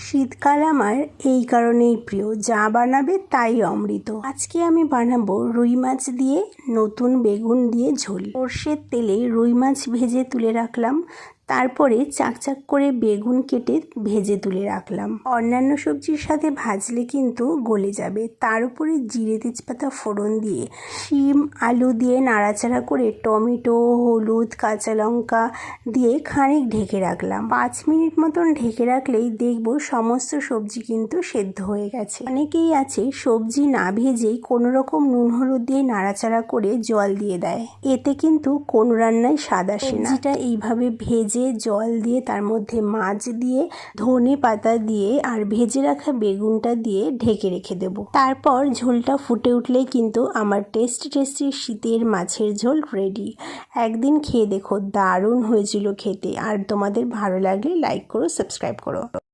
শীতকাল আমার এই কারণেই প্রিয়, যা বানাবে তাই অমৃত। আজকে আমি বানাবো রুই মাছ দিয়ে নতুন বেগুন দিয়ে ঝোল। সর্ষের তেলে রুই মাছ ভেজে তুলে রাখলাম, তারপরে চাকচাক করে বেগুন কেটে ভেজে তুলে রাখলাম। অন্যান্য সবজির সাথে ভাজলে কিন্তু গলে যাবে। তার উপরে জিরে তেজপাতা ফোড়ন দিয়ে শিম আলু দিয়ে নাড়াচাড়া করে টমেটো, হলুদ, কাঁচা লঙ্কা দিয়ে খানিক ঢেকে রাখলাম। 5 মিনিট মতন ঢেকে রাখলেই দেখব সমস্ত সবজি কিন্তু সেদ্ধ হয়ে গেছে। অনেকেই আছে সবজি না ভেজেই কোনো রকম নুন হলুদ দিয়ে নাড়াচাড়া করে জল দিয়ে দেয়, এতে কিন্তু কোনো রান্নায় স্বাদ আসে না। সবজিটা এইভাবে ভেজে জল দিয়ে তার মধ্যে মাছ দিয়ে ধনে পাতা দিয়ে আর ভেজে রাখা বেগুনটা দিয়ে ঢেকে রেখে দেব। তারপর ঝোলটা ফুটে উঠলেই কিন্তু আমার টেস্টি শীতের মাছের ঝোল রেডি। একদিন খেয়ে দেখো, দারুণ হয়েছিল খেতে। আর তোমাদের ভালো লাগলে লাইক করো, সাবস্ক্রাইব করো।